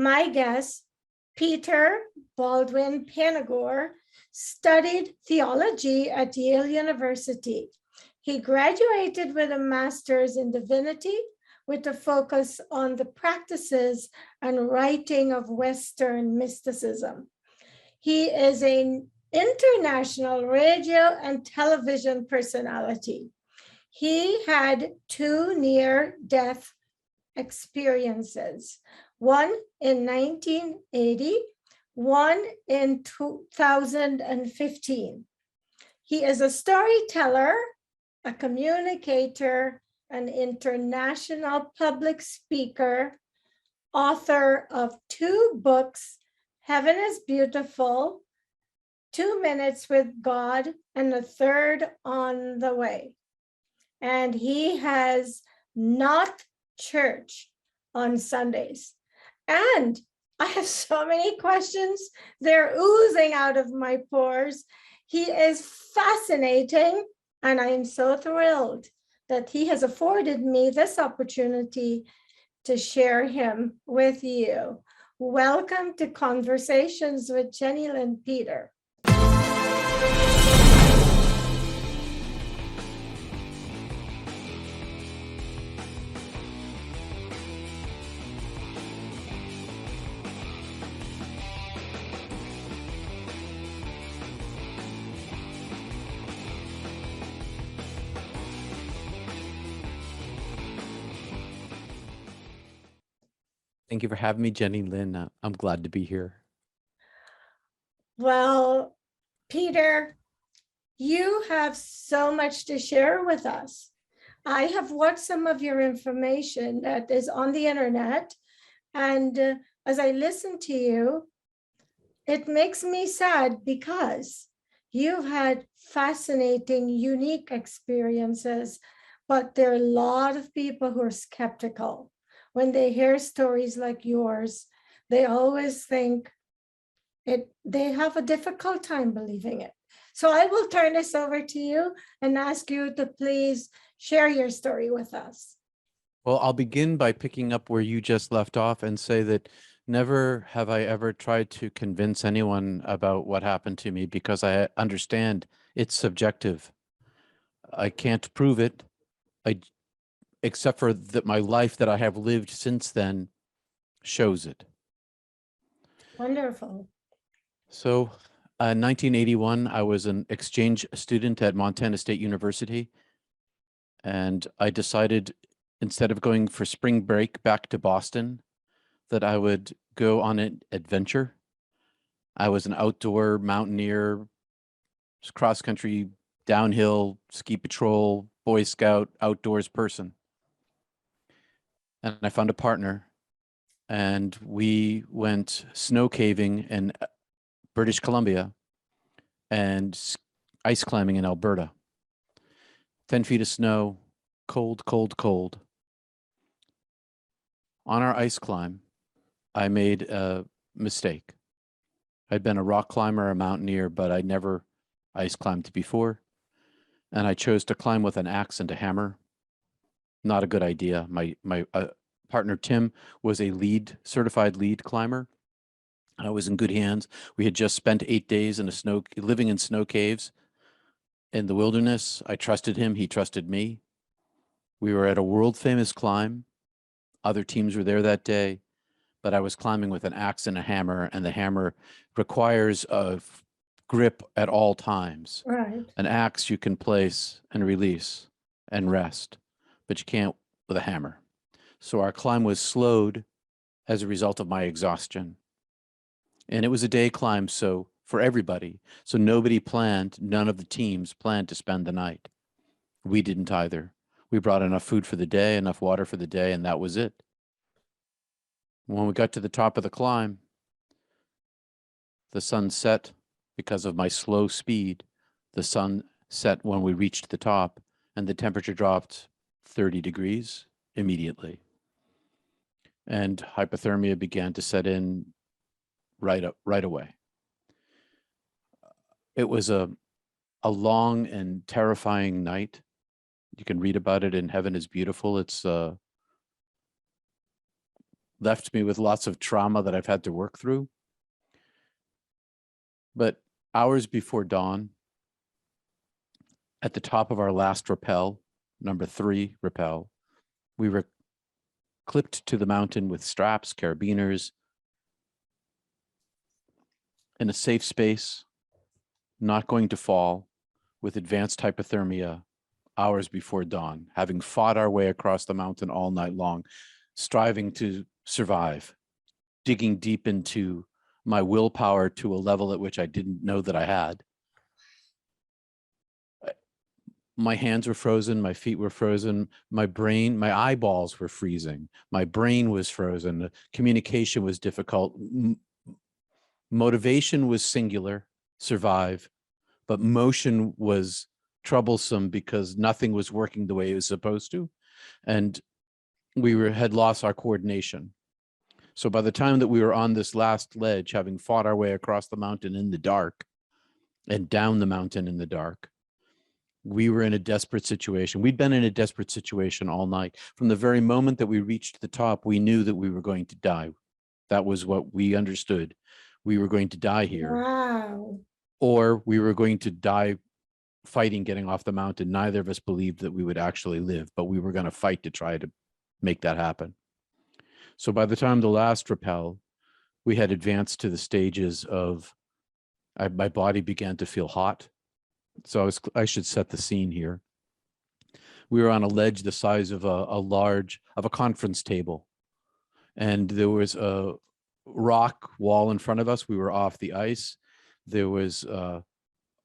My guest, Peter Baldwin Panagore, studied theology at Yale University. He graduated with a master's in divinity with a focus on the practices and writing of Western mysticism. He is an international radio and television personality. He had 2 near-death experiences, one in 1980, one in 2015. He is a storyteller, a communicator, an international public speaker, author of 2 books, Heaven is Beautiful, 2 Minutes with God, and a third on the way. And he has not church on Sundays. And I have so many questions. They're oozing out of my pores. He is fascinating, and I am so thrilled that he has afforded me this opportunity to share him with you. Welcome to Conversations with Jennylyn, Peter. Thank you for having me, Jennylyn. I'm glad to be here. Well, Peter, you have so much to share with us. I have watched some of your information that is on the internet, and as I listen to you, it makes me sad because you've had fascinating, unique experiences, but there are a lot of people who are skeptical. When they hear stories like yours, they always think they have a difficult time believing it. So I will turn this over to you and ask you to please share your story with us. Well, I'll begin by picking up where you just left off and say that never have I ever tried to convince anyone about what happened to me, because I understand it's subjective. I can't prove it, except for that my life that I have lived since then shows it. Wonderful. So in 1981, I was an exchange student at Montana State University, and I decided, instead of going for spring break back to Boston, that I would go on an adventure. I was an outdoor mountaineer, cross-country, downhill, ski patrol, Boy Scout, outdoors person. And I found a partner, and we went snow caving in British Columbia and ice climbing in Alberta. 10 feet of snow, cold, cold, cold. On our ice climb, I made a mistake. I'd been a rock climber, a mountaineer, but I'd never ice climbed before. And I chose to climb with an axe and a hammer. Not a good idea. My partner, Tim, was a certified lead climber. I was in good hands. We had just spent 8 days living in snow caves in the wilderness. I trusted him. He trusted me. We were at a world famous climb. Other teams were there that day, but I was climbing with an axe and a hammer, and the hammer requires a grip at all times. Right. An axe you can place and release and rest, but you can't with a hammer. So our climb was slowed as a result of my exhaustion. And it was a day climb, so for everybody. So none of the teams planned to spend the night. We didn't either. We brought enough food for the day, enough water for the day, and that was it. When we got to the top of the climb, the sun set because of my slow speed. The sun set when we reached the top, and the temperature dropped 30 degrees immediately. And hypothermia began to set in right away. It was a long and terrifying night. You can read about it in Heaven is Beautiful. It's left me with lots of trauma that I've had to work through. But hours before dawn, at the top of our last rappel, number 3 rappel, we were clipped to the mountain with straps, carabiners, in a safe space, not going to fall, with advanced hypothermia, hours before dawn, having fought our way across the mountain all night long, striving to survive, digging deep into my willpower to a level at which I didn't know that I had. My hands were frozen, my feet were frozen, my brain, my eyeballs were freezing, my brain was frozen, the communication was difficult. Motivation was singular, survive, but motion was troublesome because nothing was working the way it was supposed to. And had lost our coordination. So by the time that we were on this last ledge, having fought our way across the mountain in the dark and down the mountain in the dark, we were in a desperate situation. We'd been in a desperate situation all night. From the very moment that we reached the top, we knew that we were going to die. That was what we understood. We were going to die here. Wow. Or we were going to die fighting getting off the mountain. Neither of us believed that we would actually live, but we were going to fight to try to make that happen. So by the time the last rappel, we had advanced to the stages of, my body began to feel hot. So I should set the scene here. We were on a ledge the size of a conference table. And there was a rock wall in front of us. We were off the ice. There was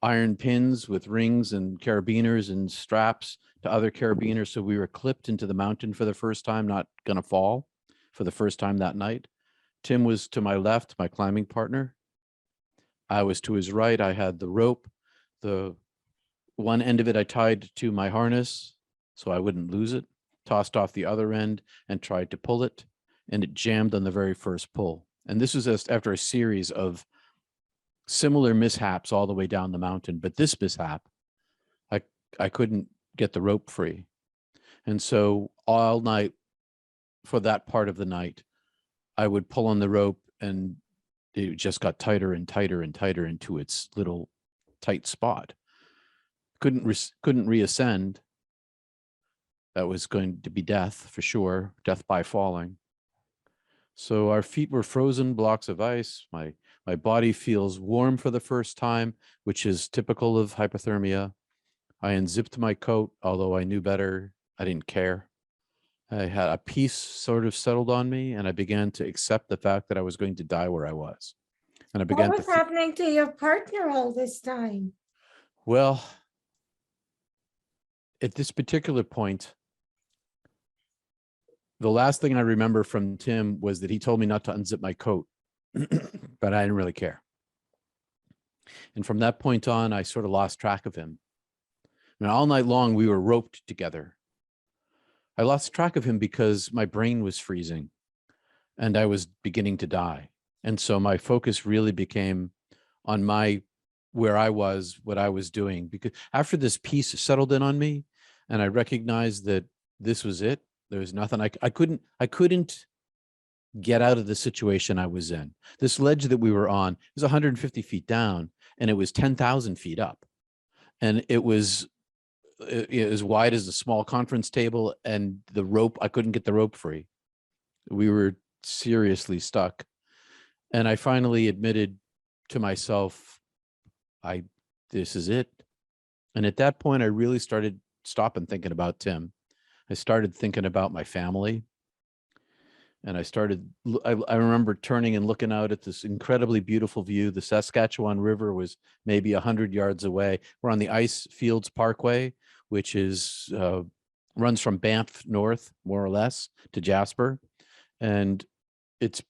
iron pins with rings and carabiners and straps to other carabiners. So we were clipped into the mountain for the first time, not going to fall for the first time that night. Tim was to my left, my climbing partner. I was to his right. I had the rope. The one end of it I tied to my harness so I wouldn't lose it, tossed off the other end and tried to pull it, and it jammed on the very first pull. And this was after a series of similar mishaps all the way down the mountain. But this mishap, I couldn't get the rope free. And so all night, for that part of the night, I would pull on the rope and it just got tighter and tighter and tighter into its little tight spot. Couldn't reascend. That was going to be death for sure, death by falling. So our feet were frozen blocks of ice. My body feels warm for the first time, which is typical of hypothermia. I unzipped my coat, although I knew better. I didn't care. I had a peace sort of settled on me, and I began to accept the fact that I was going to die where I was. And I began What was happening to your partner all this time? Well, at this particular point, the last thing I remember from Tim was that he told me not to unzip my coat, but I didn't really care. And from that point on, I sort of lost track of him. And all night long, we were roped together. I lost track of him because my brain was freezing and I was beginning to die. And so my focus really became on where I was, what I was doing, because after this peace settled in on me and I recognized that this was it, there was nothing I couldn't get out of the situation I was in. This ledge that we were on was 150 feet down and it was 10,000 feet up. And it was as wide as a small conference table, and the rope, I couldn't get the rope free. We were seriously stuck. And I finally admitted to myself, this is it. And at that point, I really started stopping thinking about Tim. I started thinking about my family. And I remember turning and looking out at this incredibly beautiful view. The Saskatchewan River was maybe 100 yards away. We're on the Ice Fields Parkway, which runs from Banff north, more or less, to Jasper. And it's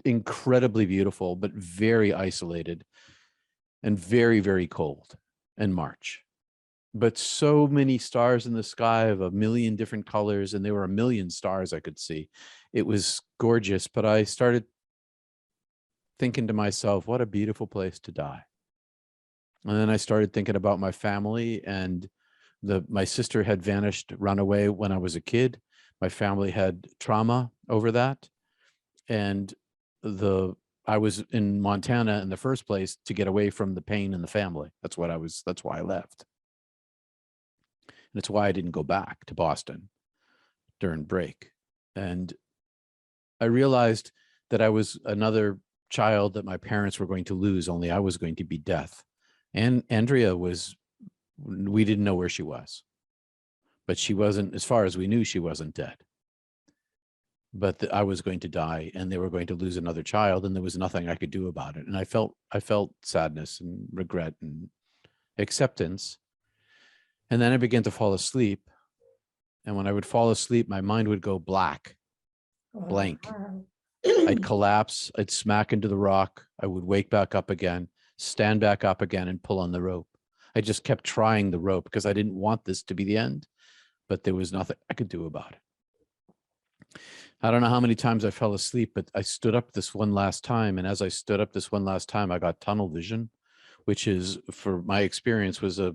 incredibly beautiful, but very isolated and very, very cold in March. But so many stars in the sky of a million different colors, and there were a million stars I could see. It was gorgeous, but I started thinking to myself, what a beautiful place to die. And then I started thinking about my family, and my sister had vanished, run away when I was a kid. My family had trauma over that. And I was in Montana in the first place to get away from the pain in the family. That's why I left. And it's why I didn't go back to Boston during break. And I realized that I was another child that my parents were going to lose, only I was going to be death. And Andrea we didn't know where she was, but she wasn't, as far as we knew, she wasn't dead. But I was going to die, and they were going to lose another child, and there was nothing I could do about it. And I felt sadness and regret and acceptance. And then I began to fall asleep. And when I would fall asleep, my mind would go blank. Wow. I'd collapse, I'd smack into the rock, I would wake back up again, stand back up again, and pull on the rope. I just kept trying the rope because I didn't want this to be the end, but there was nothing I could do about it. I don't know how many times I fell asleep, but I stood up this one last time. And as I stood up this one last time, I got tunnel vision, which is, for my experience, was a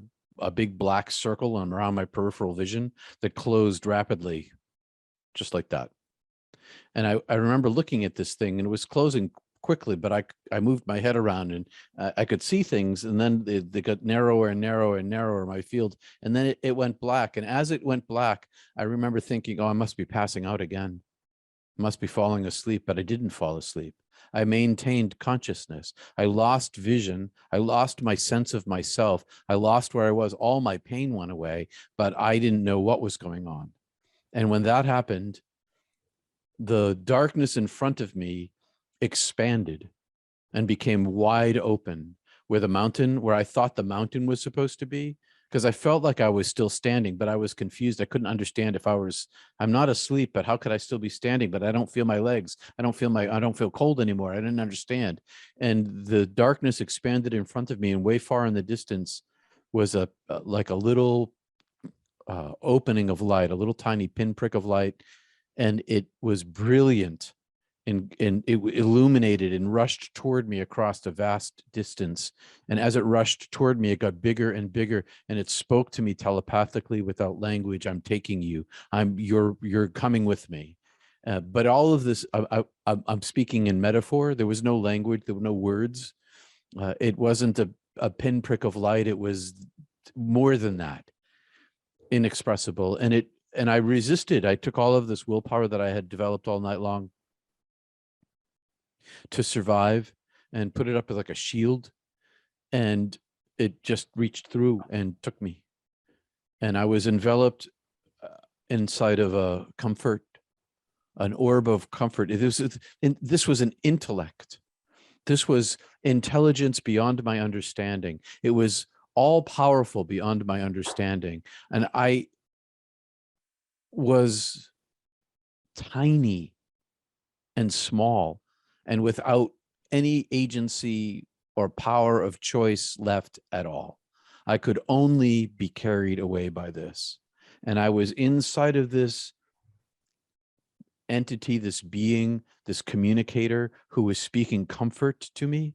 big black circle around my peripheral vision that closed rapidly, just like that. And I remember looking at this thing, and it was closing quickly, but I moved my head around, and I could see things, and then they got narrower and narrower and narrower, my field. And then it went black. And as it went black, I remember thinking, oh, I must be passing out again. I must be falling asleep, but I didn't fall asleep. I maintained consciousness. I lost vision. I lost my sense of myself. I lost where I was. All my pain went away, but I didn't know what was going on. And when that happened, the darkness in front of me expanded and became wide open, where I thought the mountain was supposed to be, because I felt like I was still standing, but I was confused. I couldn't understand if I'm not asleep, but how could I still be standing? But I don't feel my legs. I don't feel cold anymore. I didn't understand. And the darkness expanded in front of me, and way far in the distance was like a little opening of light, a little tiny pinprick of light. And it was brilliant, and it illuminated and rushed toward me across a vast distance. And as it rushed toward me, it got bigger and bigger, and it spoke to me telepathically without language. I'm taking you. You're coming with me. But all of this, I'm speaking in metaphor. There was no language. There were no words. It wasn't a pinprick of light. It was more than that, inexpressible. And I resisted. I took all of this willpower that I had developed all night long to survive and put it up as like a shield. And it just reached through and took me. And I was enveloped inside of a comfort, an orb of comfort. This was an intellect. This was intelligence beyond my understanding. It was all powerful beyond my understanding. And I was tiny and small, and without any agency or power of choice left at all. I could only be carried away by this. And I was inside of this entity, this being, this communicator who was speaking comfort to me.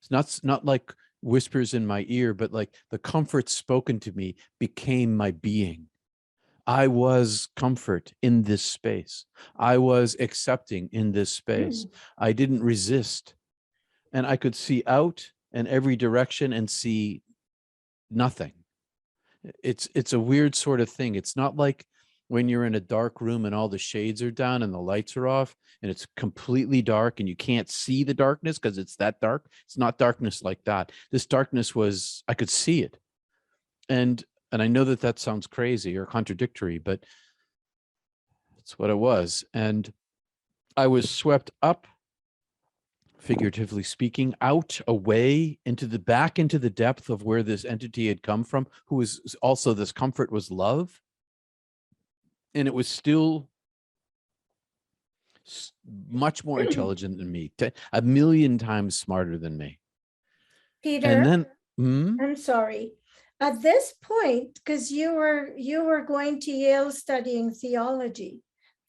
It's not like whispers in my ear, but like the comfort spoken to me became my being. I was comfort in this space. I was accepting in this space. I didn't resist. And I could see out in every direction and see nothing. It's a weird sort of thing. It's not like when you're in a dark room and all the shades are down and the lights are off and it's completely dark and you can't see the darkness because it's that dark. It's not darkness like that. This darkness was, I could see it. And I know that sounds crazy or contradictory, but that's what it was. And I was swept up, figuratively speaking, out, away, into the depth of where this entity had come from, who was also, this comfort was love. And it was still much more intelligent than me, a million times smarter than me. Peter, and then I'm sorry. At this point, because you were going to Yale studying theology,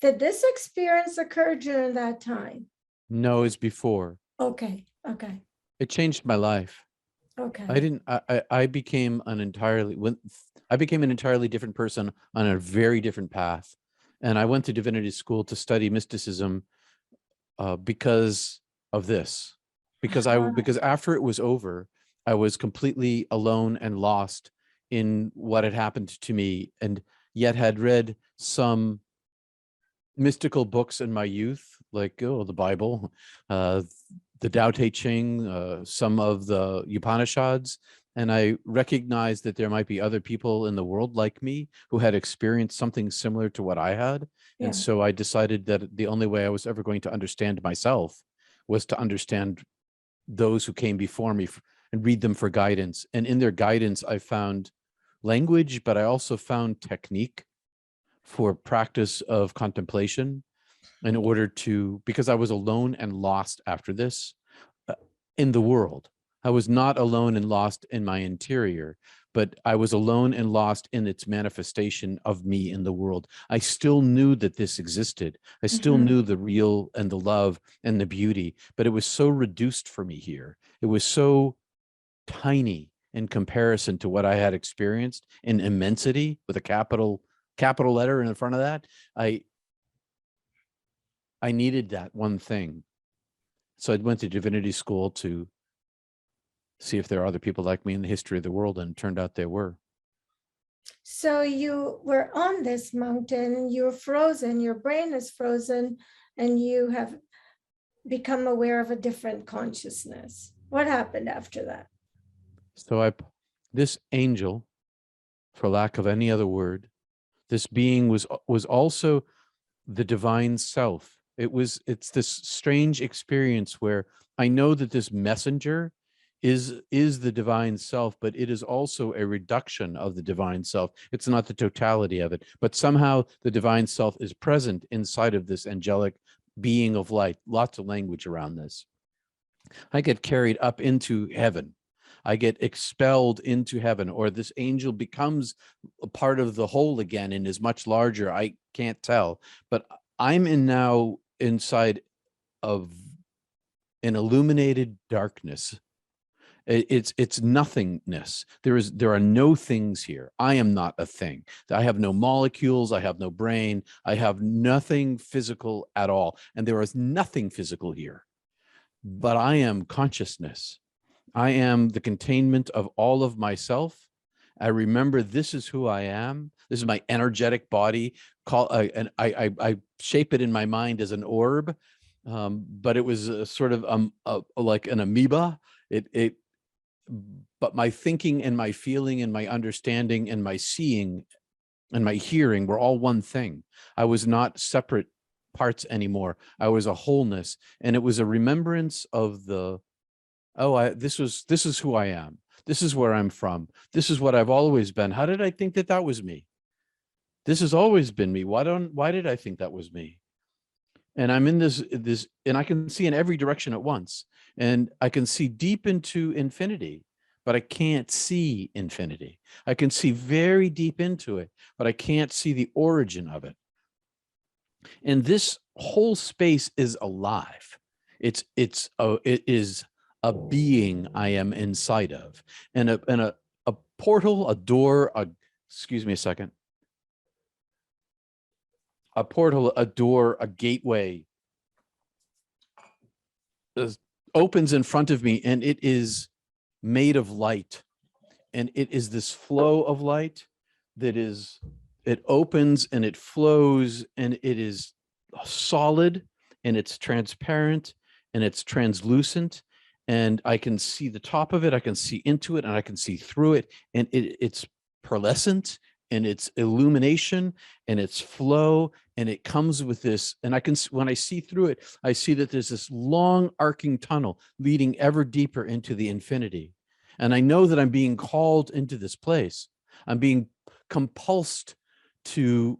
did this experience occur during that time? No, it's before. Okay. It changed my life. Okay. I became an entirely different person on a very different path. And I went to divinity school to study mysticism because of this. Because after it was over, I was completely alone and lost in what had happened to me, and yet had read some mystical books in my youth, like the Bible, the Tao Te Ching, some of the Upanishads, and I recognized that there might be other people in the world like me who had experienced something similar to what I had. Yeah. And so I decided that the only way I was ever going to understand myself was to understand those who came before me and read them for guidance. And in their guidance, I found language, but I also found technique for practice of contemplation in order to, because I was alone and lost after this in the world. I was not alone and lost in my interior, but I was alone and lost in its manifestation of me in the world. I still knew that this existed. I still knew the real and the love and the beauty, but it was so reduced for me here. It was so tiny in comparison to what I had experienced in immensity with a capital letter in front of that. I needed that one thing. So I went to divinity school to see if there are other people like me in the history of the world, and it turned out there were. So you were on this mountain, you're frozen, your brain is frozen, and you have become aware of a different consciousness. What happened after that? So this angel, for lack of any other word, this being was also the divine self. It's this strange experience where I know that this messenger is the divine self, but it is also a reduction of the divine self. It's not the totality of it, but somehow the divine self is present inside of this angelic being of light. Lots of language around this. I get carried up into heaven. I get expelled into heaven, or this angel becomes a part of the whole again and is much larger. I can't tell, but I'm now inside of an illuminated darkness. It's nothingness. There are no things here. I am not a thing. I have no molecules. I have no brain. I have nothing physical at all. And there is nothing physical here. But I am consciousness. I am the containment of all of myself. I remember this is who I am. This is my energetic body. And I shape it in my mind as an orb, but it was a sort of like an amoeba. But my thinking and my feeling and my understanding and my seeing and my hearing were all one thing. I was not separate parts anymore. I was a wholeness, and it was a remembrance of this is who I am. This is where I'm from. This is what I've always been. How did I think that was me? This has always been me. Why did I think that was me? And I'm in this, and I can see in every direction at once, and I can see deep into infinity, but I can't see infinity. I can see very deep into it, but I can't see the origin of it. And this whole space is alive. It is a being I am inside of, and a portal, a door, excuse me a second. A portal, a door, a gateway opens in front of me, and it is made of light. And it is this flow of light that it opens and it flows, and it is solid, and it's transparent, and it's translucent. And I can see the top of it, I can see into it, and I can see through it. And it's pearlescent, and its illumination and its flow, and it comes with this, and when I see through it, I see that there's this long arcing tunnel leading ever deeper into the infinity. And I know that I'm being called into this place. I'm being compulsed to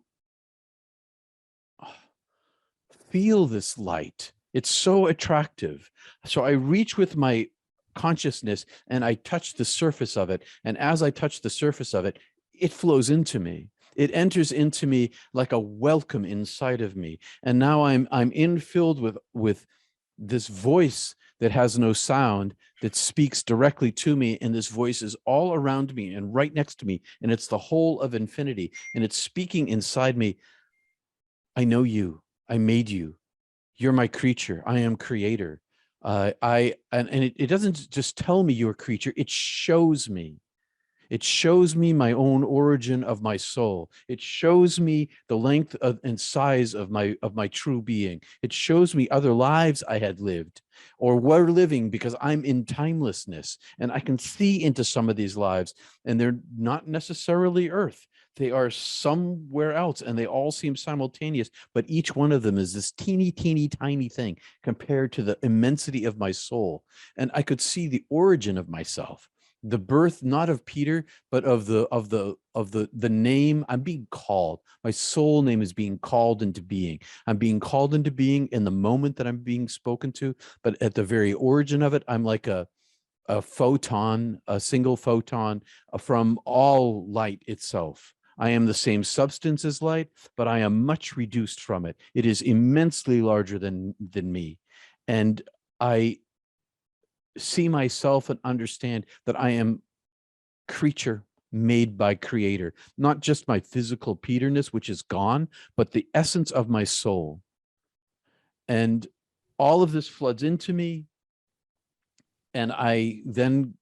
feel this light. It's so attractive. So I reach with my consciousness and I touch the surface of it. And as I touch the surface of it, it flows into me. It enters into me like a welcome inside of me. And now I'm infilled with this voice that has no sound, that speaks directly to me. And this voice is all around me and right next to me. And it's the whole of infinity. And it's speaking inside me. I know you. I made you. You're my creature. I am creator. It doesn't just tell me you're a creature. It shows me. It shows me my own origin of my soul. It shows me the length of, and size of my true being. It shows me other lives I had lived or were living, because I'm in timelessness and I can see into some of these lives, and they're not necessarily Earth. They are somewhere else, and they all seem simultaneous, but each one of them is this teeny, teeny, tiny thing compared to the immensity of my soul. And I could see the origin of myself, the birth, not of Peter, but of the name I'm being called. My soul name is being called into being. I'm being called into being in the moment that I'm being spoken to, but at the very origin of it, I'm like a photon, a single photon from all light itself. I am the same substance as light, but I am much reduced from it. It is immensely larger than me. And I see myself and understand that I am creature made by creator, not just my physical Peterness, which is gone, but the essence of my soul. And all of this floods into me. And I then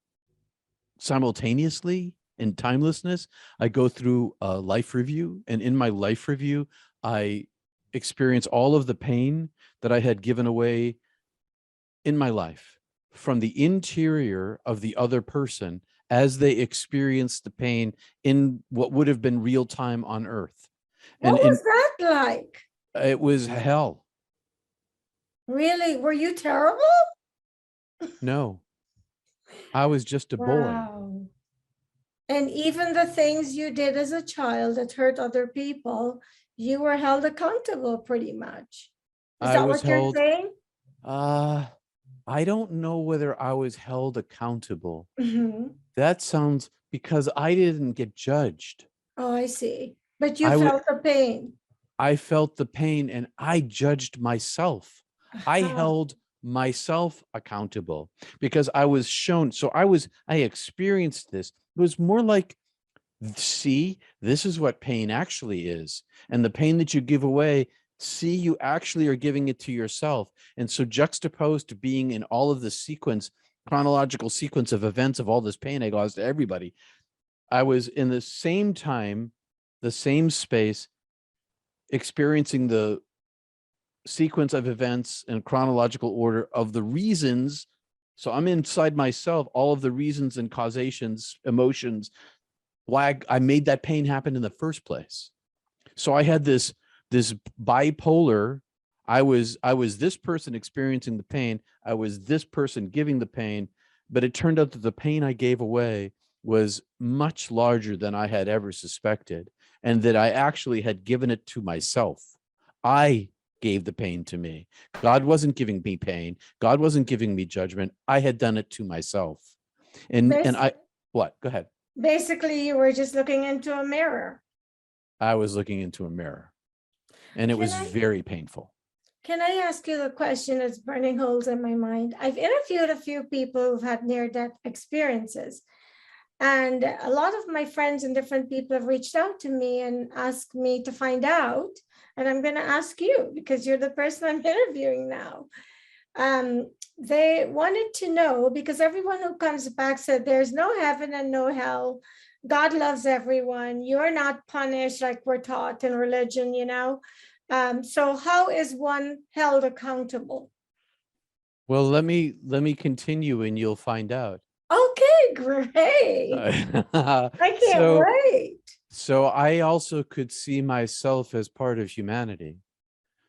simultaneously, in timelessness, I go through a life review. And in my life review, I experience all of the pain that I had given away in my life from the interior of the other person as they experienced the pain in what would have been real time on Earth. And What was that like? it was hell. Really? Were you terrible? No, I was just a boy. Wow. And even the things you did as a child that hurt other people, you were held accountable pretty much. Is I that was what you're held, saying? I don't know whether I was held accountable. Mhm. That sounds, because I didn't get judged. Oh, I see. But you I would, felt the pain. I felt the pain and I judged myself. I Aha. held myself accountable because I was shown. So I experienced this. It was more like, see, this is what pain actually is. And the pain that you give away, see, you actually are giving it to yourself. And so juxtaposed to being in all of the sequence, chronological sequence of events of all this pain I caused to everybody, I was in the same time, the same space, experiencing the sequence of events in chronological order of the reasons. So I'm inside myself, all of the reasons and causations, emotions, why I made that pain happen in the first place. So I had this bipolar. I was this person experiencing the pain. I was this person giving the pain, but it turned out that the pain I gave away was much larger than I had ever suspected, and that I actually had given it to myself. I gave the pain to me. God wasn't giving me pain. God wasn't giving me judgment. I had done it to myself. And I, what? Go ahead. Basically, you were just looking into a mirror. I was looking into a mirror, and it Can was I very painful. can I ask you the question that's burning holes in my mind? I've interviewed a few people who've had near-death experiences. And a lot of my friends and different people have reached out to me and asked me to find out. And I'm going to ask you because you're the person I'm interviewing now. They wanted to know, because everyone who comes back said there's no heaven and no hell. God loves everyone. You're not punished like we're taught in religion, you know. So how is one held accountable? Well, let me continue, and you'll find out. Okay, great. I can't so wait. so I also could see myself as part of humanity.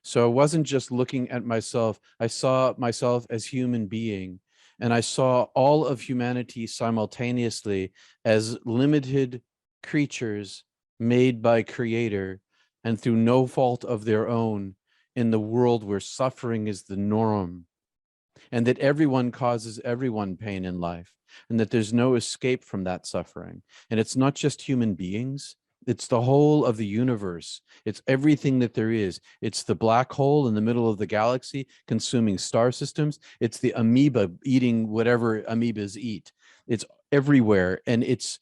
So I wasn't just looking at myself. I saw myself as human being, and I saw all of humanity simultaneously as limited creatures made by Creator and through no fault of their own in the world where suffering is the norm, and that everyone causes everyone pain in life, and that there's no escape from that suffering. And it's not just human beings, it's the whole of the universe. It's everything that there is. It's the black hole in the middle of the galaxy consuming star systems. It's the amoeba eating whatever amoebas eat. It's everywhere, and it's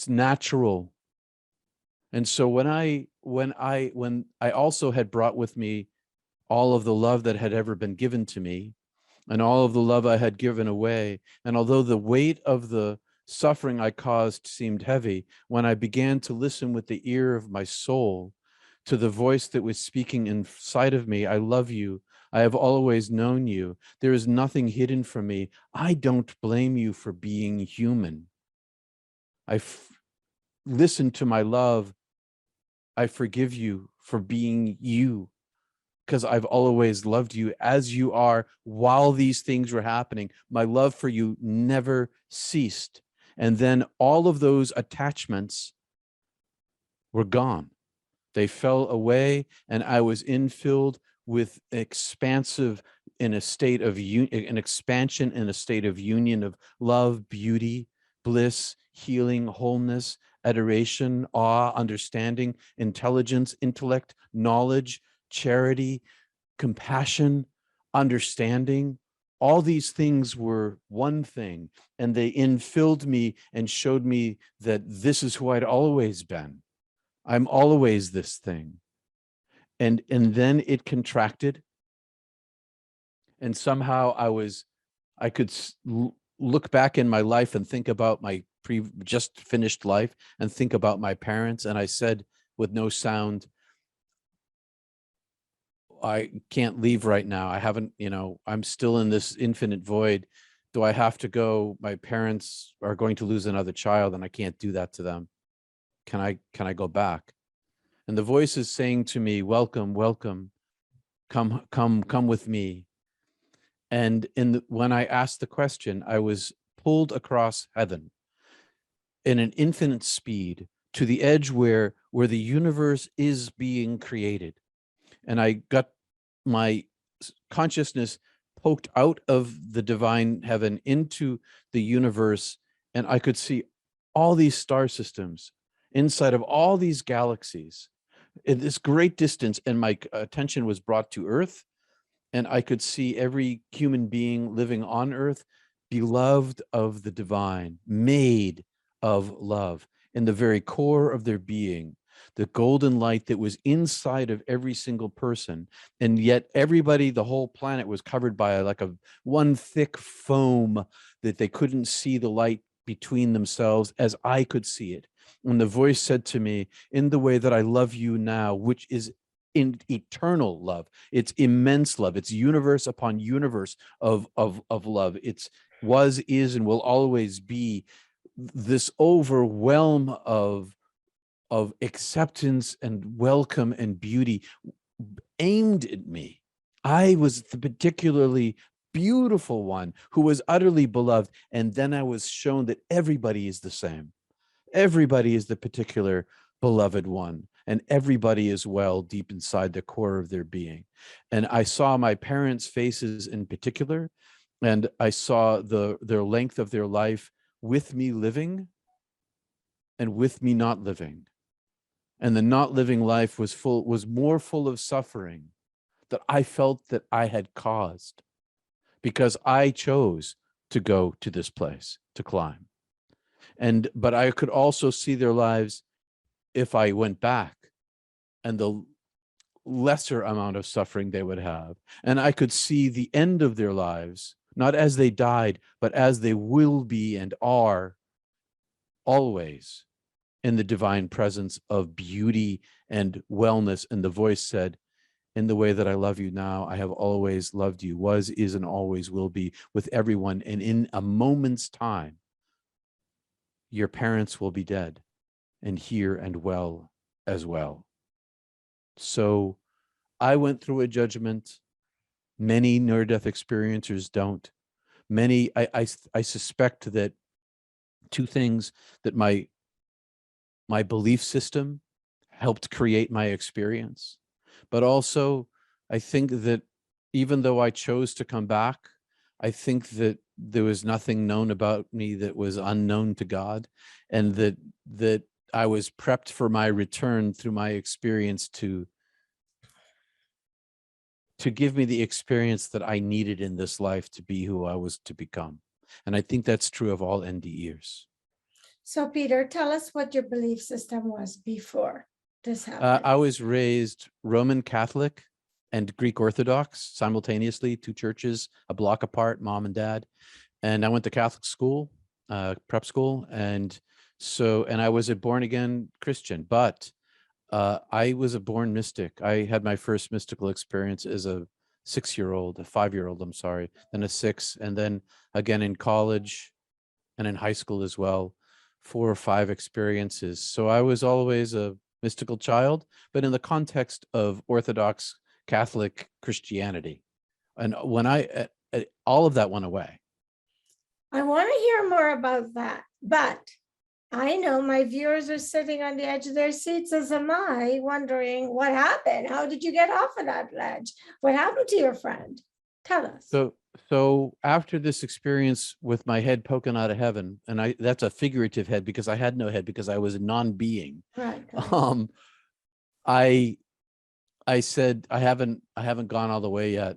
natural. And so when I also had brought with me all of the love that had ever been given to me and all of the love I had given away. And although the weight of the suffering I caused seemed heavy, when I began to listen with the ear of my soul to the voice that was speaking inside of me, I love you. I have always known you. There is nothing hidden from me. I don't blame you for being human. Listen to my love. I forgive you for being you, because I've always loved you as you are while these things were happening. My love for you never ceased. And then all of those attachments were gone. They fell away, and I was infilled with expansive in a state of an expansion in a state of union of love, beauty, bliss, healing, wholeness, adoration, awe, understanding, intelligence, intellect, knowledge, charity, compassion, understanding. All these things were one thing, and they infilled me and showed me that this is who I'd always been. I'm always this thing. And then it contracted, and somehow I could look back in my life and think about my just finished life and think about my parents. And I said with no sound, I can't leave right now. I haven't, I'm still in this infinite void. Do I have to go? My parents are going to lose another child, and I can't do that to them. Can I go back? And the voice is saying to me, welcome, welcome, come with me. And when I asked the question, I was pulled across heaven in an infinite speed to the edge where the universe is being created. And I got my consciousness poked out of the divine heaven into the universe, and I could see all these star systems inside of all these galaxies at this great distance, and my attention was brought to Earth, and I could see every human being living on Earth, beloved of the divine, made of love, in the very core of their being, the golden light that was inside of every single person. And yet everybody, the whole planet was covered by like one thick foam that they couldn't see the light between themselves as I could see it. And the voice said to me, in the way that I love you now, which is in eternal love, it's immense love, it's universe upon universe of love, it's was, is, and will always be this overwhelm of acceptance and welcome and beauty aimed at me. I was the particularly beautiful one who was utterly beloved. And then I was shown that everybody is the same. Everybody is the particular beloved one, and everybody is well deep inside the core of their being. And I saw my parents' faces in particular, and I saw their length of their life with me living and with me not living. And the not living life was more full of suffering that I felt that I had caused because I chose to go to this place to climb. But I could also see their lives if I went back, and the lesser amount of suffering they would have. And I could see the end of their lives, not as they died, but as they will be and are always in the divine presence of beauty and wellness. And the voice said, in the way that I love you now, I have always loved you, was, is, and always will be with everyone. And in a moment's time, your parents will be dead and here and well as well. So I went through a judgment. Many near-death experiencers don't. Many, I suspect that two things that my belief system helped create my experience, but also I think that even though I chose to come back, I think that there was nothing known about me that was unknown to God, and that I was prepped for my return through my experience to give me the experience that I needed in this life to be who I was to become. And I think that's true of all NDEs. So Peter, tell us what your belief system was before this happened. I was raised Roman Catholic, and Greek Orthodox simultaneously, two churches, a block apart, mom and dad. And I went to Catholic school, prep school. And I was a born again Christian, but I was a born mystic. I had my first mystical experience as a 6-year-old, a 5-year-old, I'm sorry, then a 6, and then again in college and in high school as well, 4 or 5 experiences. So I was always a mystical child, but in the context of Orthodox Catholic Christianity. And when all of that went away. I want to hear more about that, but I know my viewers are sitting on the edge of their seats, as am I, wondering what happened. How did you get off of that ledge? What happened to your friend? Tell us. So after this experience with my head poking out of heaven, and that's a figurative head because I had no head because I was a non-being. Right. I said, I haven't gone all the way yet.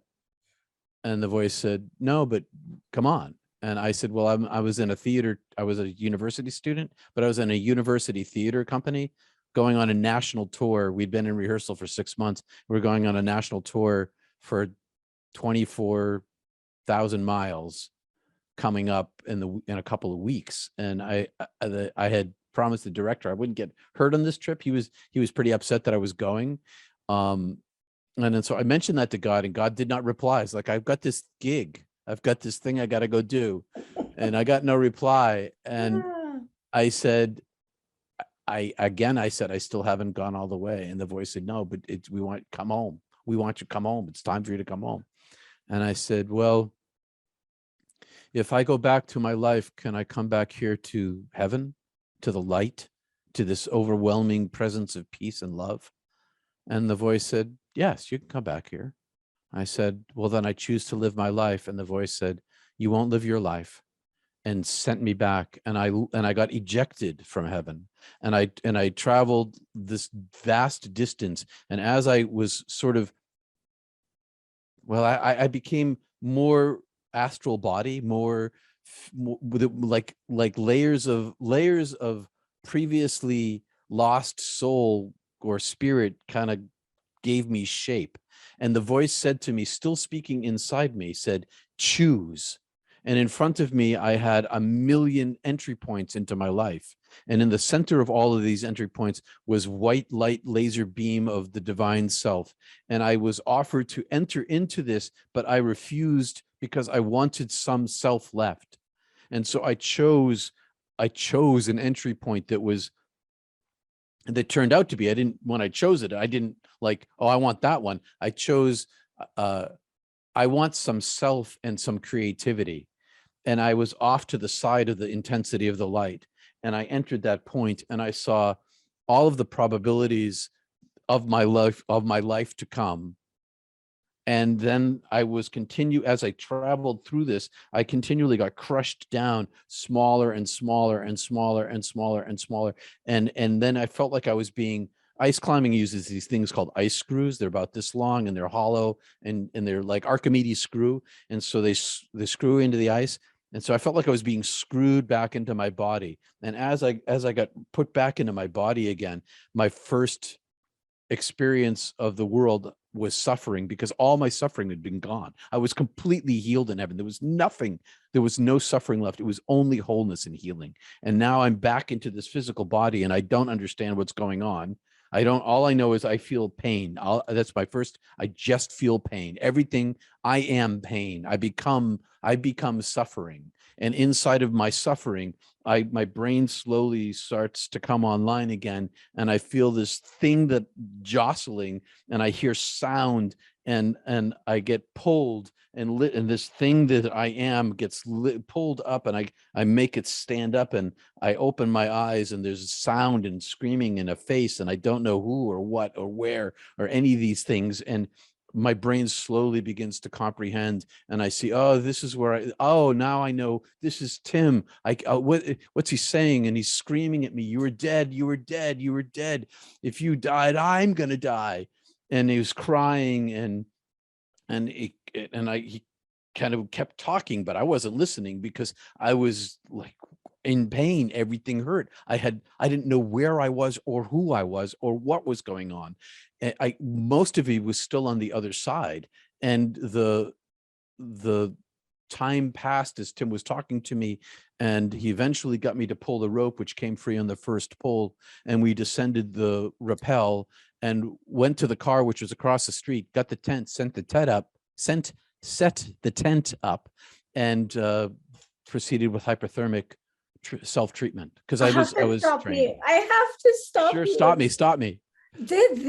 And the voice said, no, but come on. And I said, well, I was in a theater. I was a university student, but I was in a university theater company going on a national tour. We'd been in rehearsal for 6 months. We're going on a national tour for 24,000 miles coming up in a couple of weeks. And I had promised the director I wouldn't get hurt on this trip. He was pretty upset that I was going. And then so I mentioned that to God, and God did not reply. It's like, I've got this gig. I've got this thing I got to go do. And I got no reply. And I said, I said, I still haven't gone all the way. And the voice said, no, but we want you to come home. We want you to come home. It's time for you to come home. And I said, well, if I go back to my life, can I come back here to heaven, to the light, to this overwhelming presence of peace and love? And the voice said, yes, you can come back here. I said, well, then I choose to live my life. And the voice said, you won't live your life, and sent me back. And I got ejected from heaven. And I traveled this vast distance. And as I was sort of, well, I became more astral body, more like layers of previously lost soul or spirit kind of gave me shape. And the voice said to me, still speaking inside me, said, choose. And in front of me, I had 1,000,000 entry points into my life. And in the center of all of these entry points was white light laser beam of the divine self. And I was offered to enter into this, but I refused because I wanted some self left. And so I chose an entry point that turned out to be, when I chose it, I didn't like, oh, I want that one. I chose, I want some self and some creativity. And I was off to the side of the intensity of the light. And I entered that point and I saw all of the probabilities of my life to come. And then as I traveled through this, I continually got crushed down smaller and smaller and smaller and smaller and smaller. And then I felt like I was ice climbing uses these things called ice screws. They're about this long and they're hollow and they're like Archimedes screw. And so they screw into the ice. And so I felt like I was being screwed back into my body. And as I got put back into my body again, my first experience of the world was suffering, because all my suffering had been gone. I was completely healed in heaven. There was no suffering left. It was only wholeness and healing. And now I'm back into this physical body and I don't understand what's going on. All I know is I feel pain. I just feel pain. Everything, I am pain. I become suffering. And inside of my suffering, my brain slowly starts to come online again. And I feel this thing that jostling, and I hear sound, and I get pulled and lit, and this thing that I am gets pulled up, and I make it stand up, and I open my eyes, and there's sound and screaming in a face, and I don't know who or what or where or any of these things. And my brain slowly begins to comprehend, and I see, oh, this is where now I know this is Tim. What's he saying? And he's screaming at me, you were dead, you were dead, you were dead. If you died, I'm gonna die. And he was crying, and he kind of kept talking, but I wasn't listening because I was like in pain. Everything hurt. I didn't know where I was or who I was or what was going on. most of it was still on the other side. And the time passed as Tim was talking to me, and he eventually got me to pull the rope, which came free on the first pull. And we descended the rappel and went to the car, which was across the street, got the tent, set the tent up, and proceeded with hypothermic self-treatment, because I was trained. You. I have to stop Sure, you. stop me. Did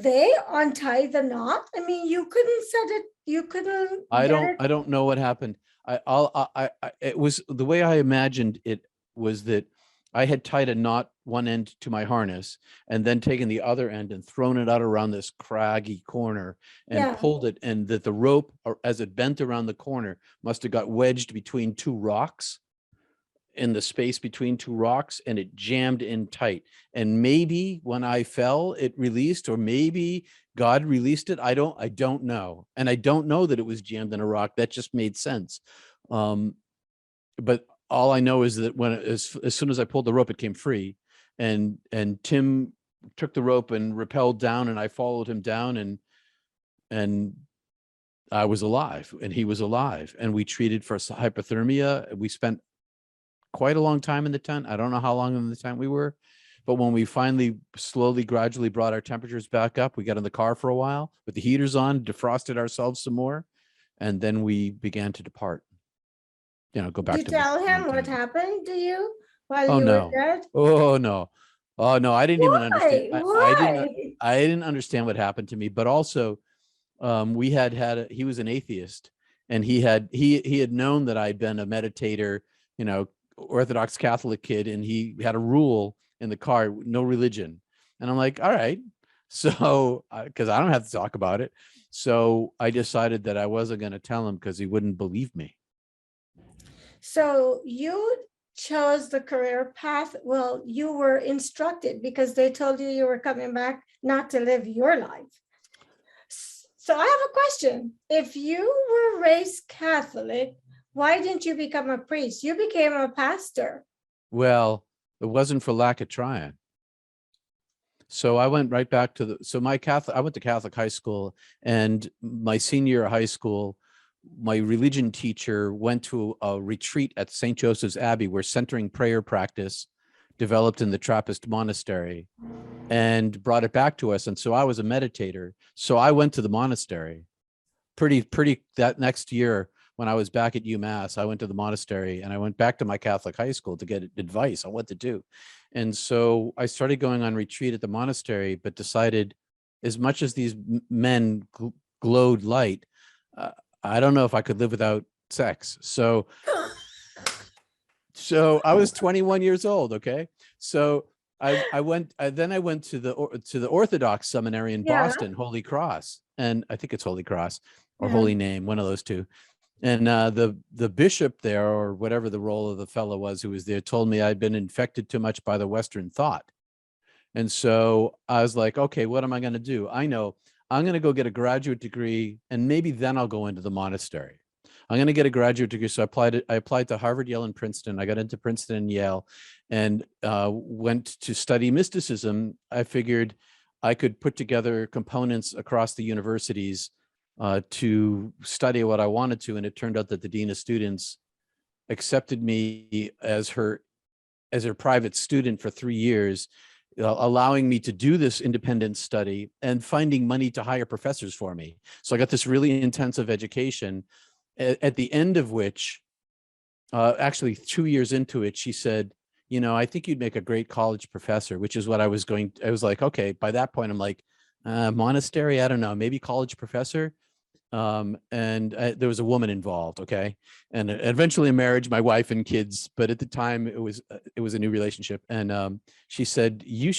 they untie the knot? I mean, you couldn't set it. You couldn't. I don't know what happened. It was the way I imagined it was that I had tied a knot one end to my harness and then taken the other end and thrown it out around this craggy corner and pulled it, and that the rope, as it bent around the corner, must have got wedged between two rocks, in the space between two rocks, and it jammed in tight. And maybe when I fell, it released, or maybe God released it. I don't know. And I don't know that it was jammed in a rock. That just made sense. But all I know is that as soon as I pulled the rope, it came free, and Tim took the rope and rappelled down, and I followed him down, and I was alive, and he was alive, and we treated for hypothermia. We spent quite a long time in the tent. I don't know how long in the tent we were, but when we finally gradually brought our temperatures back up, we got in the car for a while with the heaters on, defrosted ourselves some more, and then we began to depart. Go back. Did you tell him what happened to you while you were dead? Oh no. Oh no, I didn't even understand. Why? I didn't understand what happened to me, but also he was an atheist, and he had known that I'd been a meditator, Orthodox Catholic kid, and he had a rule in the car, no religion. And I'm like, all right. So, because I don't have to talk about it. So I decided that I wasn't going to tell him because he wouldn't believe me. So you chose the career path. Well, you were instructed because they told you were coming back not to live your life. So I have a question. If you were raised Catholic, why didn't you become a priest? You became a pastor. Well, it wasn't for lack of trying. So I went right back to I went to Catholic high school, and my senior year of high school, my religion teacher went to a retreat at St. Joseph's Abbey where centering prayer practice developed in the Trappist monastery, and brought it back to us. And so I was a meditator. So I went to the monastery pretty that next year. When I was back at UMass, I went to the monastery, and I went back to my Catholic high school to get advice on what to do. And so I started going on retreat at the monastery, but decided, as much as these men glowed light, I don't know if I could live without sex. So I was 21 years old. Okay. So I went to the Orthodox seminary in Boston, Holy Cross. And I think it's Holy Cross or Holy Name, one of those two. And the bishop there, or whatever the role of the fellow was who was there, told me I'd been infected too much by the Western thought. And so I was like, okay, what am I going to do? I know I'm going to go get a graduate degree, and maybe then I'll go into the monastery. I'm going to get a graduate degree. So I applied to Harvard, Yale, and Princeton. I got into Princeton and Yale, and went to study mysticism. I figured I could put together components across the universities to study what I wanted to. And it turned out that the dean of students accepted me as her private student for 3 years, allowing me to do this independent study and finding money to hire professors for me. So I got this really intensive education, at the end of which, actually 2 years into it, she said, I think you'd make a great college professor, which is what I was like, okay, by that point, I'm like, monastery, I don't know, maybe college professor. And there was a woman involved. Okay. And eventually a marriage, my wife and kids, but at the time it was a new relationship. And she said, you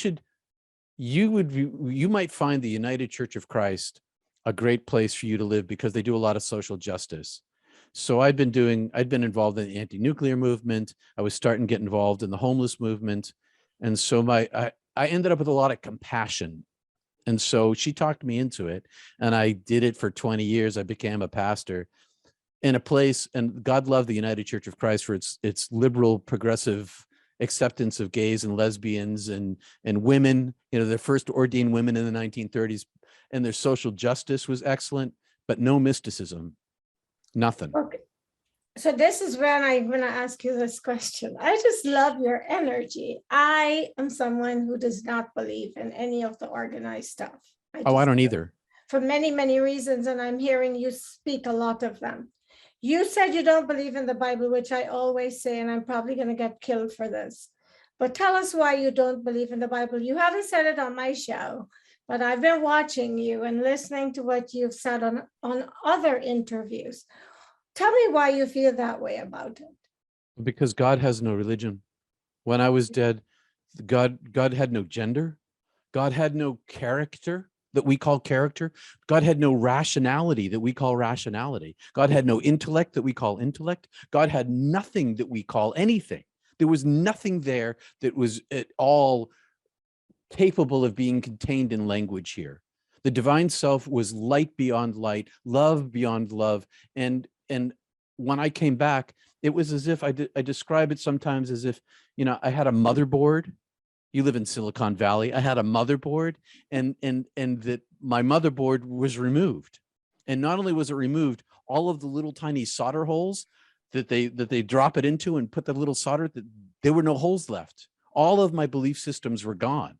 might find the United Church of Christ a great place for you to live, because they do a lot of social justice. So I'd been involved in the anti-nuclear movement. I was starting to get involved in the homeless movement. And so I ended up with a lot of compassion. And so she talked me into it, and I did it for 20 years. I became a pastor in a place, and God love the United Church of Christ for its liberal, progressive acceptance of gays and lesbians and women, the first ordained women in the 1930s, and their social justice was excellent, but no mysticism, nothing. Okay. So this is when I'm going to ask you this question. I just love your energy. I am someone who does not believe in any of the organized stuff. I just don't either. For many, many reasons, and I'm hearing you speak a lot of them. You said you don't believe in the Bible, which I always say, and I'm probably going to get killed for this. But tell us why you don't believe in the Bible. You haven't said it on my show, but I've been watching you and listening to what you've said on other interviews. Tell me why you feel that way about it. Because God has no religion. When I was dead, God had no gender. God had no character that we call character. God had no rationality that we call rationality. God had no intellect that we call intellect. God had nothing that we call anything. There was nothing there that was at all capable of being contained in language here. The divine self was light beyond light, love beyond love. And when I came back, it was as if I describe it sometimes as if, I had a motherboard. You live in Silicon Valley. I had a motherboard, and that my motherboard was removed. And not only was it removed, all of the little tiny solder holes that they drop it into and put the little solder, there were no holes left. All of my belief systems were gone.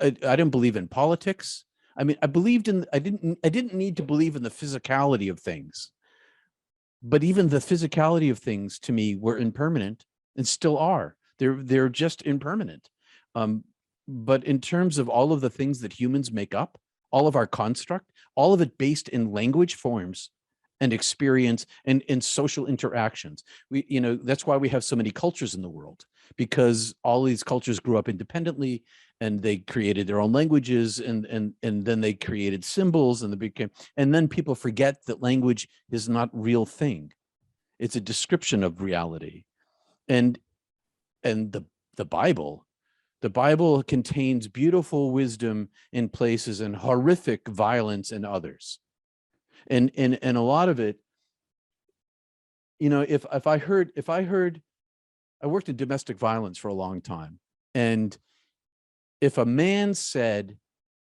I didn't believe in politics. I mean, I didn't need to believe in the physicality of things. But even the physicality of things to me were impermanent and still are. They're just impermanent. But in terms of all of the things that humans make up, all of our construct, all of it based in language forms and experience and social interactions. That's why we have so many cultures in the world, because all these cultures grew up independently and they created their own languages and then they created symbols and then people forget that language is not real thing. It's a description of reality. And the Bible contains beautiful wisdom in places and horrific violence in others. And a lot of it, if I heard, I worked in domestic violence for a long time. And if a man said,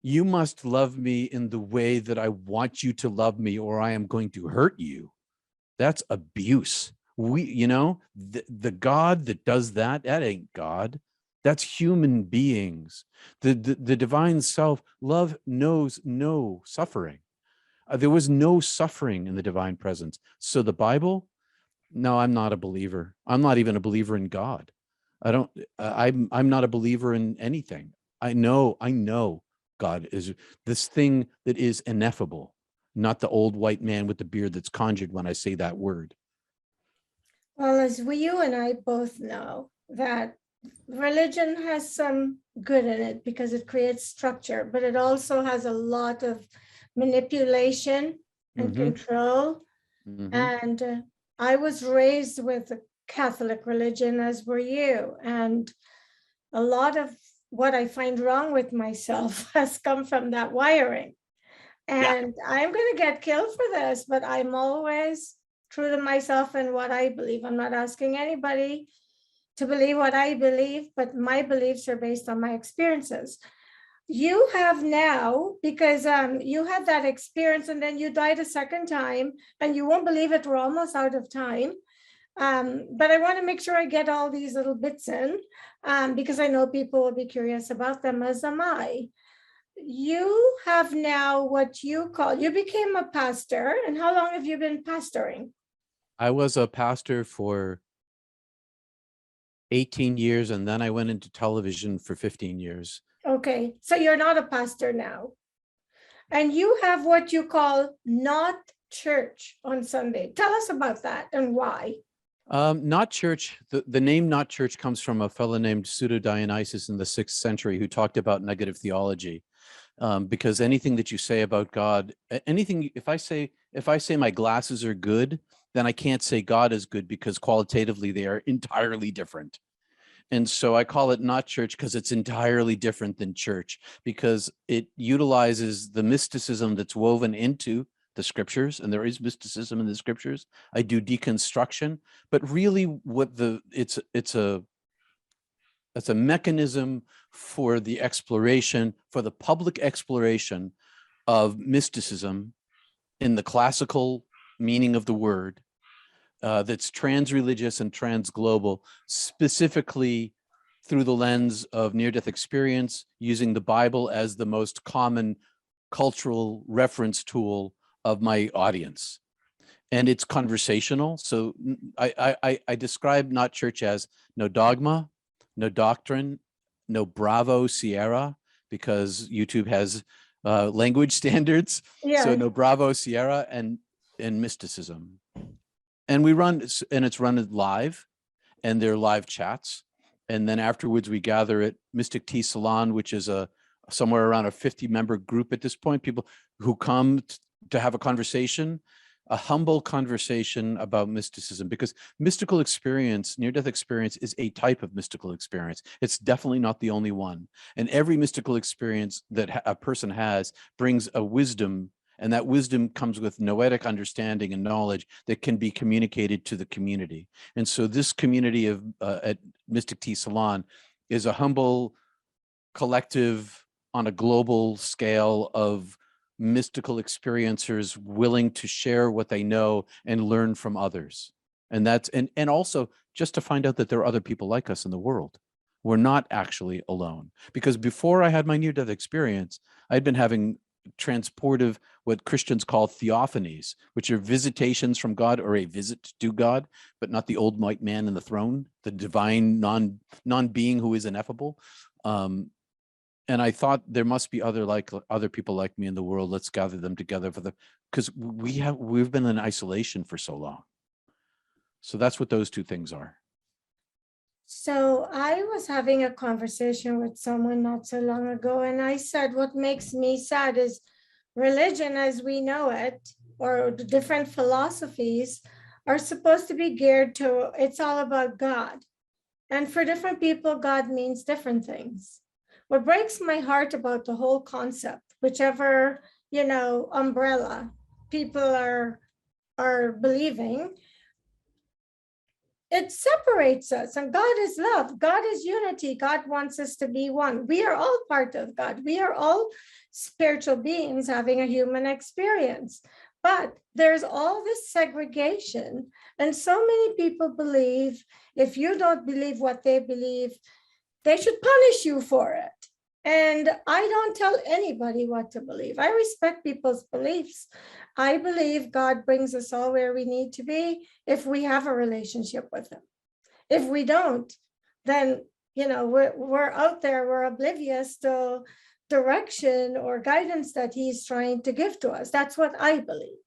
"You must love me in the way that I want you to love me, or I am going to hurt you," that's abuse. The God that does that ain't God. That's human beings. The divine self, love knows no suffering. There was no suffering in the divine presence. So the Bible, no, I'm not a believer. I'm not even a believer in God. I'm not a believer in anything. I know God is this thing that is ineffable, not the old white man with the beard that's conjured when I say that word. Well, as you and I both know, that religion has some good in it because it creates structure, but it also has a lot of manipulation and control. And I was raised with a Catholic religion, as were you. And a lot of what I find wrong with myself has come from that wiring. And I'm going to get killed for this, but I'm always true to myself and what I believe. I'm not asking anybody to believe what I believe, but my beliefs are based on my experiences. You have now, because you had that experience and then you died a second time, and you won't believe it, we're almost out of time. But I want to make sure I get all these little bits in, because I know people will be curious about them, as am I. You have now what you became a pastor. And how long have you been pastoring? I was a pastor for 18 years, and then I went into television for 15 years. Okay, so you're not a pastor now. And you have what you call not church on Sunday. Tell us about that and why. Not church. The name not church comes from a fellow named Pseudo-Dionysius in the 6th century who talked about negative theology. Because anything that you say about God, anything, if I say my glasses are good, then I can't say God is good, because qualitatively they are entirely different. And so I call it not church because it's entirely different than church, because it utilizes the mysticism that's woven into the scriptures, and there is mysticism in the scriptures. I do deconstruction, but really it's a That's a mechanism for the exploration, for the public exploration of mysticism in the classical meaning of the word, that's trans-religious and trans-global, specifically through the lens of near-death experience, using the Bible as the most common cultural reference tool of my audience. And it's conversational. So I describe Not Church as no dogma, no doctrine, no Bravo Sierra, because YouTube has language standards. Yeah. So no Bravo Sierra and mysticism. And we run, and it's run live, and they're live chats. And then afterwards we gather at Mystic Tea Salon, which is somewhere around a 50-member group at this point, people who come to have a conversation, a humble conversation about mysticism, because mystical experience, near-death experience, is a type of mystical experience. It's definitely not the only one. And every mystical experience that a person has brings a wisdom, and that wisdom comes with noetic understanding and knowledge that can be communicated to the community. And so this community of at Mystic Tea Salon is a humble collective on a global scale of mystical experiencers willing to share what they know and learn from others. And that's, and also just to find out that there are other people like us in the world. We're not actually alone. Because before I had my near-death experience, I'd been having transportive, what Christians call theophanies, which are visitations from God, or a visit to God, but not the old white man in the throne, the divine non-being who is ineffable. And I thought there must be other people like me in the world. Let's gather them together because we've been in isolation for so long. So that's what those two things are. So I was having a conversation with someone not so long ago, and I said, what makes me sad is religion as we know it, or the different philosophies, are supposed to be geared to, it's all about God. And for different people, God means different things. What breaks my heart about the whole concept, whichever, umbrella people are believing, it separates us. And God is love. God is unity. God wants us to be one. We are all part of God. We are all spiritual beings having a human experience. But there's all this segregation. And so many people believe if you don't believe what they believe, they should punish you for it. And I don't tell anybody what to believe. I respect people's beliefs. I believe God brings us all where we need to be if we have a relationship with him. If we don't, then, we're out there, we're oblivious to direction or guidance that he's trying to give to us. That's what I believe.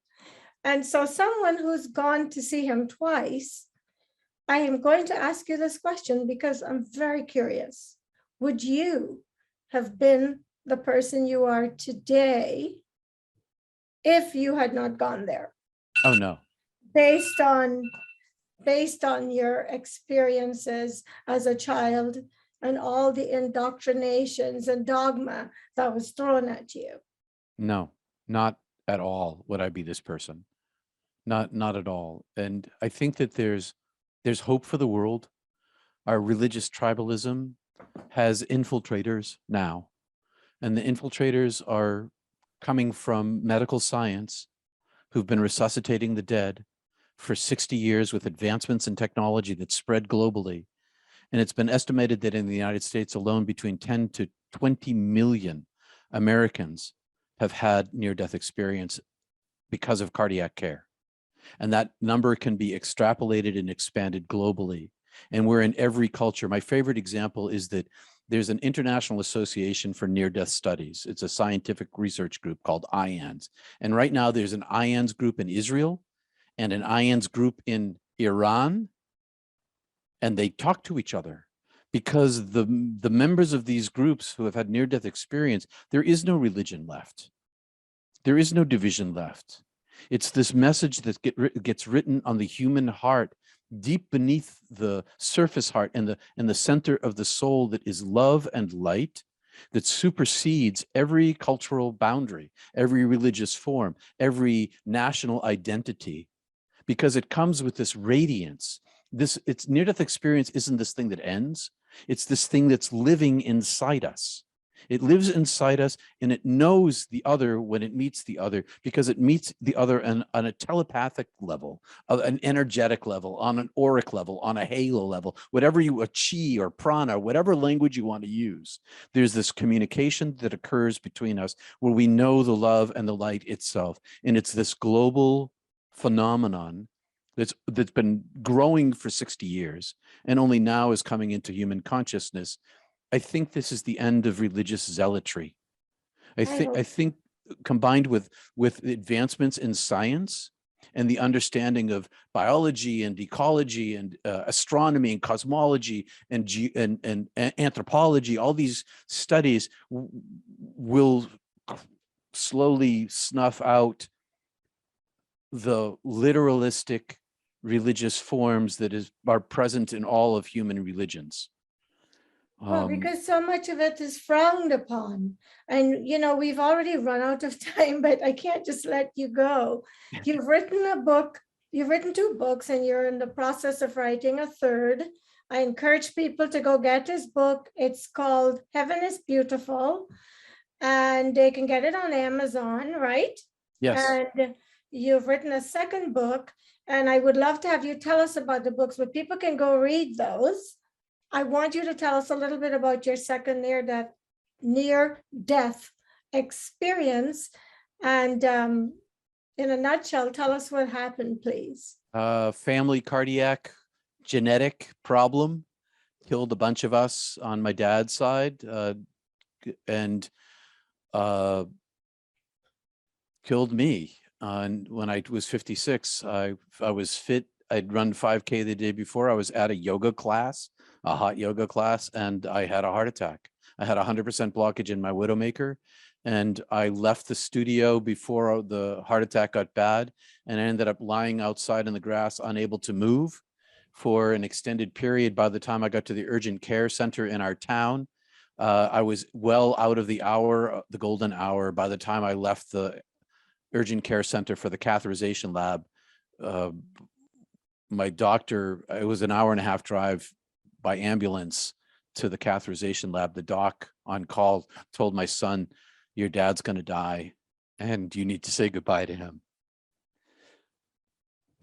And so someone who's gone to see him twice, I am going to ask you this question because I'm very curious. Would you have been the person you are today if you had not gone there? Oh, no. Based on your experiences as a child and all the indoctrinations and dogma that was thrown at you? No, not at all would I be this person. Not at all. And I think that there's hope for the world. Our religious tribalism has infiltrators now, and the infiltrators are coming from medical science, who've been resuscitating the dead for 60 years with advancements in technology that spread globally. And it's been estimated that in the United States alone, between 10 to 20 million Americans have had near-death experience because of cardiac care. And that number can be extrapolated and expanded globally. And we're in every culture. My favorite example is that there's an International Association for Near-Death Studies. It's a scientific research group called IANS. And right now there's an IANS group in Israel and an IANS group in Iran. And they talk to each other because the members of these groups who have had near-death experience, there is no religion left. There is no division left. It's this message that gets written on the human heart, deep beneath the surface heart and the center of the soul, that is love and light, that supersedes every cultural boundary, every religious form, every national identity, because it comes with this radiance. It's near-death experience isn't this thing that ends. It's this thing that's living inside us. It lives inside us, and it knows the other when it meets the other, because it meets the other on a telepathic level, an energetic level, on an auric level, on a halo level, whatever you, a chi or prana, whatever language you want to use. There's this communication that occurs between us where we know the love and the light itself. And it's this global phenomenon that's been growing for 60 years and only now is coming into human consciousness. I think this is the end of religious zealotry. I think combined with advancements in science and the understanding of biology and ecology and astronomy and cosmology and anthropology, all these studies will slowly snuff out the literalistic religious forms that are present in all of human religions. Well, because so much of it is frowned upon. And, you know, we've already run out of time, but I can't just let you go. You've written a book, you've written 2 books, and you're in the process of writing a 3rd. I encourage people to go get his book. It's called Heaven is Beautiful, and they can get it on Amazon, right? Yes. And you've written a 2nd book, and I would love to have you tell us about the books, but people can go read those. I want you to tell us a little bit about your 2nd near-death experience. And in a nutshell, tell us what happened, please. Family cardiac genetic problem killed a bunch of us on my dad's side, and killed me. And when I was 56, I was fit. I'd run 5K the day before. I was at a yoga class, a hot yoga class, and I had a heart attack. I had 100% blockage in my widowmaker, and I left the studio before the heart attack got bad, and I ended up lying outside in the grass, unable to move for an extended period. By the time I got to the urgent care center in our town, I was well out of the hour, the golden hour. By the time I left the urgent care center for the catheterization lab, my doctor, it was an hour and a half drive by ambulance to the catheterization lab. The doc on call told my son, your dad's going to die and you need to say goodbye to him.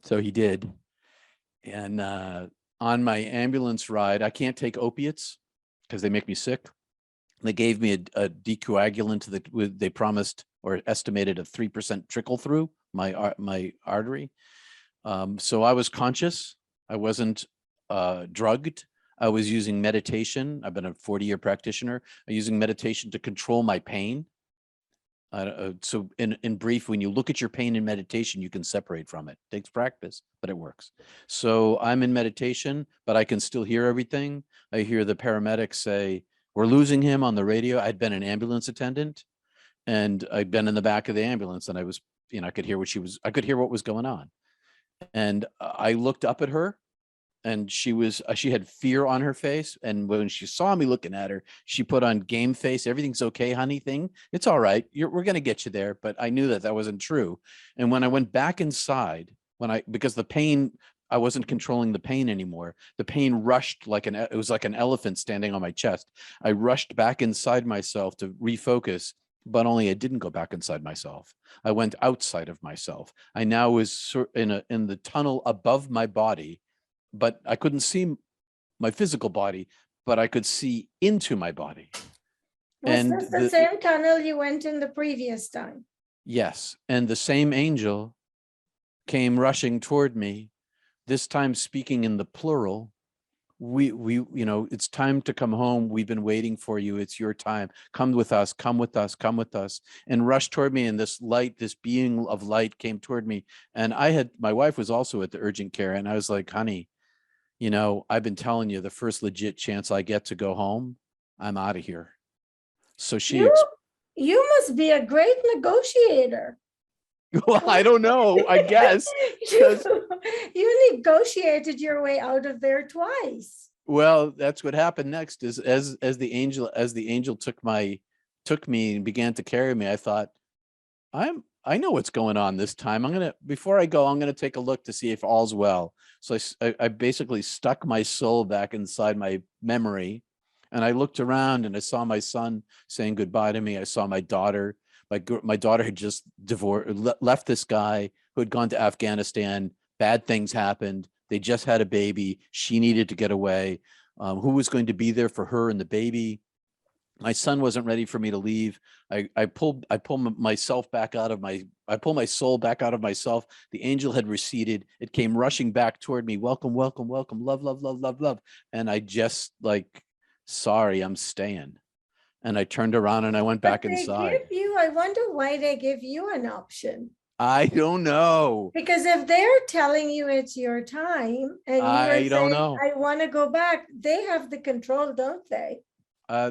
So he did. And on my ambulance ride, I can't take opiates because they make me sick. They gave me a decoagulant that they promised or estimated a 3% trickle through my artery. So I was conscious. I wasn't drugged. I was using meditation. I've been a 40-year practitioner. I'm using meditation to control my pain. So in brief, when you look at your pain in meditation, you can separate from it. It takes practice, but it works. So I'm in meditation, but I can still hear everything. I hear the paramedics say, we're losing him on the radio. I'd been an ambulance attendant, and I'd been in the back of the ambulance, and I was, I could hear I could hear what was going on. And I looked up at her, and she had fear on her face. And when she saw me looking at her, she put on game face, everything's okay, honey thing. It's all right. We're going to get you there. But I knew that wasn't true. And when I went back inside, because the pain, I wasn't controlling the pain anymore. The pain rushed it was like an elephant standing on my chest. I rushed back inside myself to refocus, but only I didn't go back inside myself. I went outside of myself. I now was in the tunnel above my body, but I couldn't see my physical body, but I could see into my body. Was this the same tunnel you went in the previous time? Yes. And the same angel came rushing toward me, this time speaking in the plural. It's time to come home. We've been waiting for you. It's your time. Come with us, come with us, come with us. And rushed toward me. And this light, this being of light came toward me. And my wife was also at the urgent care. And I was like, honey, I've been telling you, the first legit chance I get to go home, I'm out of here. So you must be a great negotiator. Well, I don't know, I guess. You negotiated your way out of there twice. Well, that's what happened next is as the angel took me and began to carry me, I thought, I know what's going on this time. Before I go, I'm gonna take a look to see if all's well. So I basically stuck my soul back inside my memory, and I looked around and I saw my son saying goodbye to me. I saw my daughter. My daughter had just left this guy who had gone to Afghanistan. Bad things happened. They just had a baby. She needed to get away. Who was going to be there for her and the baby? My son wasn't ready for me to leave. I pulled myself back out of I pulled my soul back out of myself. The angel had receded. It came rushing back toward me. Welcome, welcome, welcome. Love, love, love, love, love. And I just like, sorry, I'm staying. And I turned around and I went back But they inside. give you, I wonder why they give you an option. I don't know. Because if they're telling you it's your time and you are I don't saying, know. I want to go back, they have the control, don't they?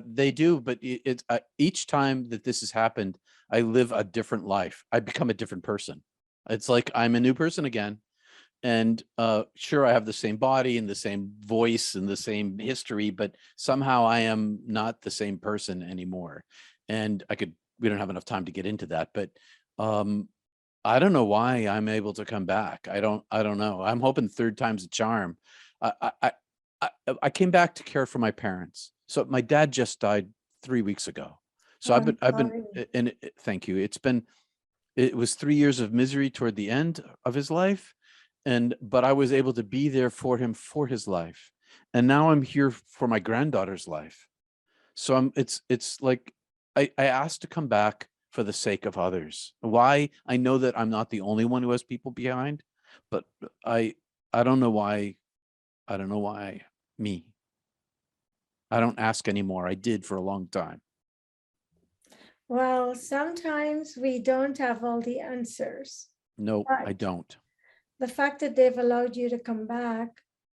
They do, but it's each time that this has happened, I live a different life. I become a different person. It's like I'm a new person again. And sure, I have the same body and the same voice and the same history, but somehow I am not the same person anymore. And we don't have enough time to get into that, but I don't know why I'm able to come back. I don't know. I'm hoping third time's a charm. I came back to care for my parents. So my dad just died 3 weeks ago. So I'm sorry. thank you. It was 3 years of misery toward the end of his life. But I was able to be there for him for his life. And now I'm here for my granddaughter's life. So it's like, I asked to come back for the sake of others. Why? I know that I'm not the only one who has people behind, but I don't know why. I don't know why me. I don't ask anymore. I did for a long time. Well, sometimes we don't have all the answers. No, But I don't. the fact that they've allowed you to come back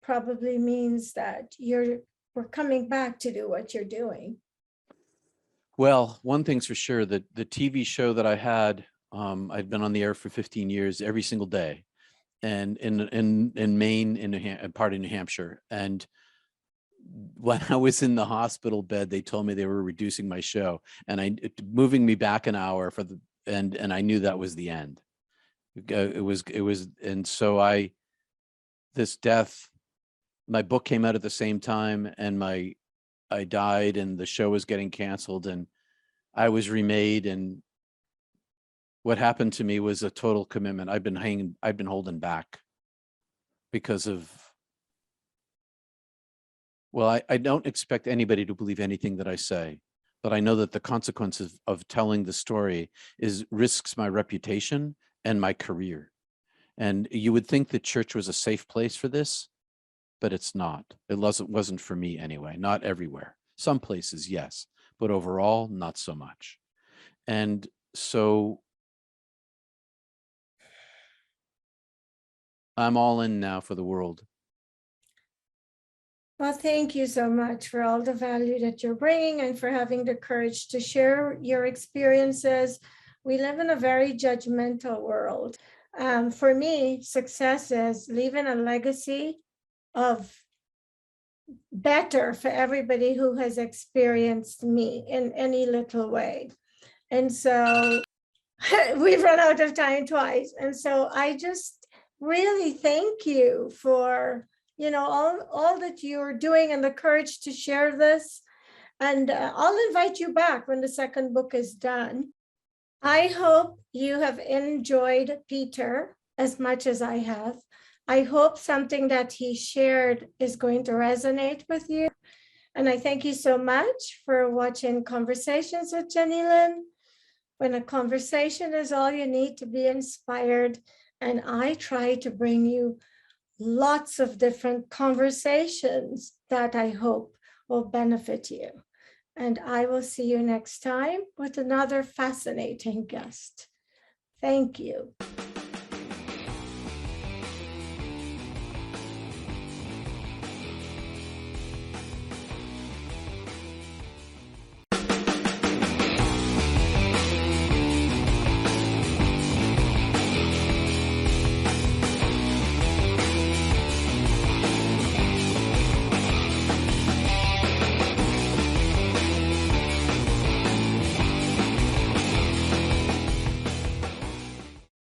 probably means that we're coming back to do what you're doing. Well, one thing's for sure, that the TV show that I had, I'd been on the air for 15 years every single day, and in Maine, in part of New Hampshire. And when I was in the hospital bed, they told me they were reducing my show and moving me back an hour and I knew that was the end. It was, and so this death, my book came out at the same time, and I died, and the show was getting canceled, and I was remade. And what happened to me was a total commitment. I've been holding back because of, well, I don't expect anybody to believe anything that I say, but I know that the consequences of telling the story risks my reputation and my career. And you would think the church was a safe place for this, but it's not. It wasn't for me anyway, not everywhere. Some places, yes, but overall, not so much. And so I'm all in now for the world. Well, thank you so much for all the value that you're bringing and for having the courage to share your experiences. We live in a very judgmental world. For me, success is leaving a legacy of better for everybody who has experienced me in any little way. And so we've run out of time twice. And so I just really thank you for, all that you're doing and the courage to share this. And I'll invite you back when the second book is done. I hope you have enjoyed Peter as much as I have. I hope something that he shared is going to resonate with you. And I thank you so much for watching Conversations with Jennylyn. When a conversation is all you need to be inspired, and I try to bring you lots of different conversations that I hope will benefit you. And I will see you next time with another fascinating guest. Thank you.